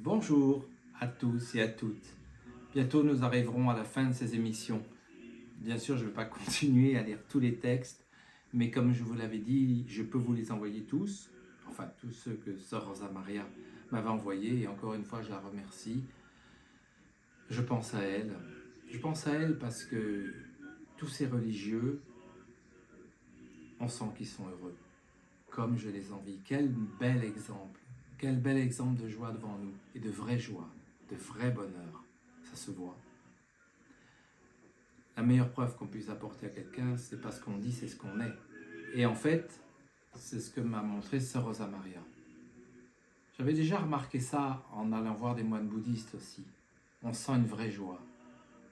Bonjour à tous et à toutes. Bientôt nous arriverons à la fin de ces émissions. Bien sûr, je ne vais pas continuer à lire tous les textes, mais comme je vous l'avais dit, je peux vous les envoyer tous, enfin tous ceux que Sœur Rosa Maria m'avait envoyés, et encore une fois je la remercie. Je pense à elle. Je pense à elle parce que tous ces religieux, on sent qu'ils sont heureux, comme je les envie. Quel bel exemple! Quel bel exemple de joie devant nous, et de vraie joie, de vrai bonheur. Ça se voit. La meilleure preuve qu'on puisse apporter à quelqu'un, c'est pas ce qu'on dit, c'est ce qu'on est. Et en fait, c'est ce que m'a montré Sœur Rosa Maria. J'avais déjà remarqué ça en allant voir des moines bouddhistes aussi. On sent une vraie joie.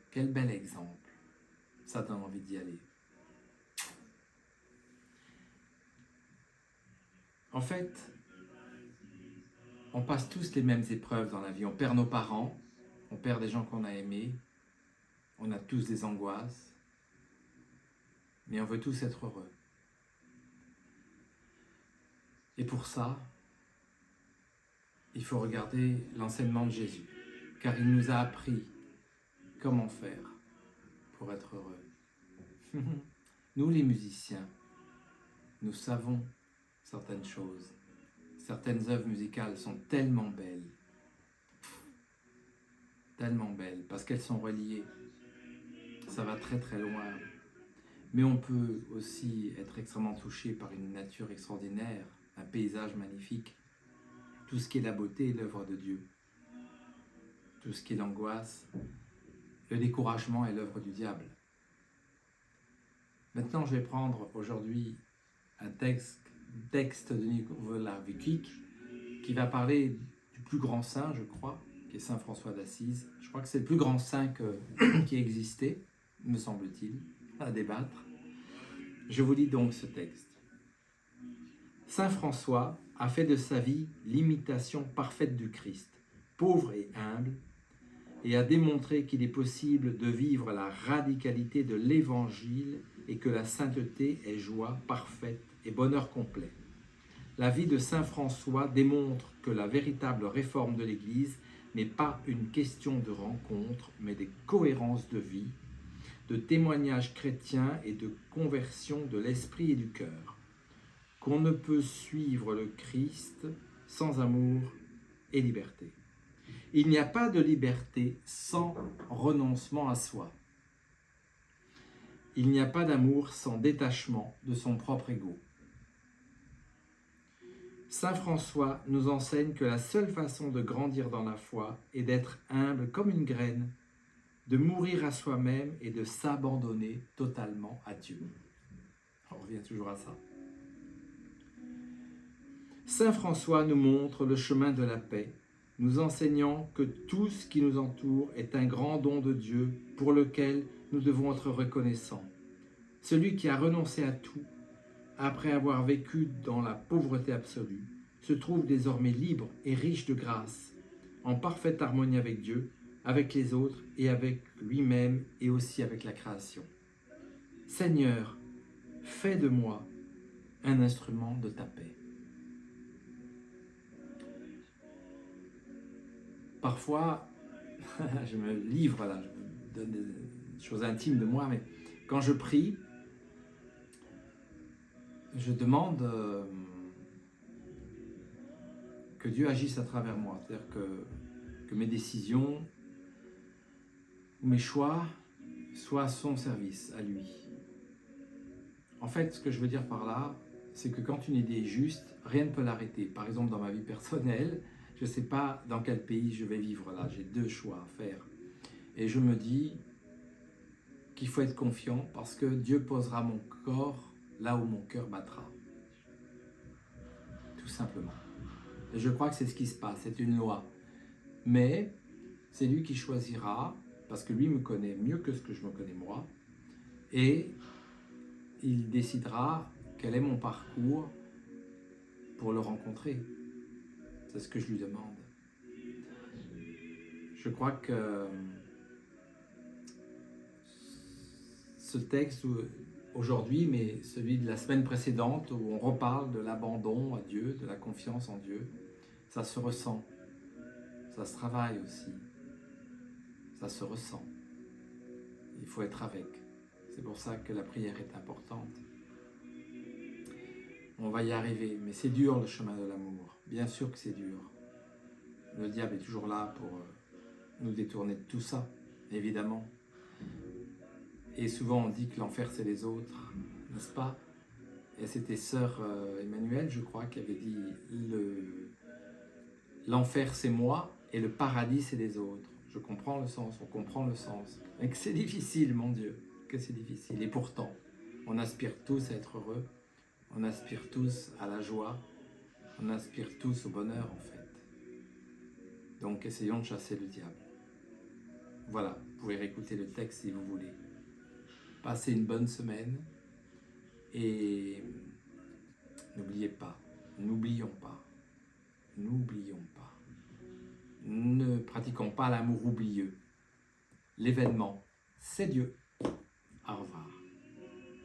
Quel bel exemple. Ça donne envie d'y aller. En fait, on passe tous les mêmes épreuves dans la vie. On perd nos parents, on perd des gens qu'on a aimés, on a tous des angoisses, mais on veut tous être heureux. Et pour ça, il faut regarder l'enseignement de Jésus, car il nous a appris comment faire pour être heureux. Nous, les musiciens, nous savons certaines choses. Certaines œuvres musicales sont tellement belles, parce qu'elles sont reliées. Ça va très très loin. Mais on peut aussi être extrêmement touché par une nature extraordinaire, un paysage magnifique. Tout ce qui est la beauté est l'œuvre de Dieu. Tout ce qui est l'angoisse, le découragement est l'œuvre du diable. Maintenant, je vais prendre aujourd'hui un texte de Nicolas Vukic qui va parler du plus grand saint, je crois, qui est Saint François d'Assise. Je crois que c'est le plus grand saint qui existait, me semble-t-il, à débattre. Je vous lis donc ce texte. Saint François a fait de sa vie l'imitation parfaite du Christ, pauvre et humble, et a démontré qu'il est possible de vivre la radicalité de l'Évangile et que la sainteté est joie parfaite et bonheur complet. La vie de saint François démontre que la véritable réforme de l'Église n'est pas une question de rencontre, mais de cohérence de vie, de témoignage chrétien et de conversion de l'esprit et du cœur. Qu'on ne peut suivre le Christ sans amour et liberté. Il n'y a pas de liberté sans renoncement à soi. Il n'y a pas d'amour sans détachement de son propre ego. Saint François nous enseigne que la seule façon de grandir dans la foi est d'être humble comme une graine, de mourir à soi-même et de s'abandonner totalement à Dieu. On revient toujours à ça. Saint François nous montre le chemin de la paix, nous enseignant que tout ce qui nous entoure est un grand don de Dieu pour lequel nous devons être reconnaissants. Celui qui a renoncé à tout, après avoir vécu dans la pauvreté absolue, se trouve désormais libre et riche de grâce, en parfaite harmonie avec Dieu, avec les autres et avec lui-même et aussi avec la création. Seigneur, fais de moi un instrument de ta paix. Parfois, je me livre là, je vous donne des choses intimes de moi, mais quand je prie, je demande que Dieu agisse à travers moi. C'est-à-dire que mes décisions ou mes choix soient à son service, à lui. En fait, ce que je veux dire par là, c'est que quand une idée est juste, rien ne peut l'arrêter. Par exemple, dans ma vie personnelle, je ne sais pas dans quel pays je vais vivre là. J'ai 2 choix à faire. Et je me dis qu'il faut être confiant parce que Dieu posera mon corps là où mon cœur battra. Tout simplement. Et je crois que c'est ce qui se passe, c'est une loi. Mais c'est lui qui choisira, parce que lui me connaît mieux que ce que je me connais moi, et il décidera quel est mon parcours pour le rencontrer. C'est ce que je lui demande. Je crois que ce texte aujourd'hui, mais celui de la semaine précédente, où on reparle de l'abandon à Dieu, de la confiance en Dieu, ça se ressent. Ça se travaille aussi. Ça se ressent. Il faut être avec. C'est pour ça que la prière est importante. On va y arriver, mais c'est dur le chemin de l'amour. Bien sûr que c'est dur. Le diable est toujours là pour nous détourner de tout ça, évidemment. Et souvent on dit que l'enfer c'est les autres, n'est-ce pas? Et c'était sœur Emmanuel, je crois, qui avait dit l'enfer c'est moi et le paradis c'est les autres. Je comprends le sens, on comprend le sens. Mais que c'est difficile, mon Dieu, que c'est difficile. Et pourtant, on aspire tous à être heureux, on aspire tous à la joie, on aspire tous au bonheur en fait. Donc essayons de chasser le diable. Voilà, vous pouvez réécouter le texte si vous voulez. Passez une bonne semaine et n'oublions pas, ne pratiquons pas l'amour oublieux. L'événement, c'est Dieu. Au revoir.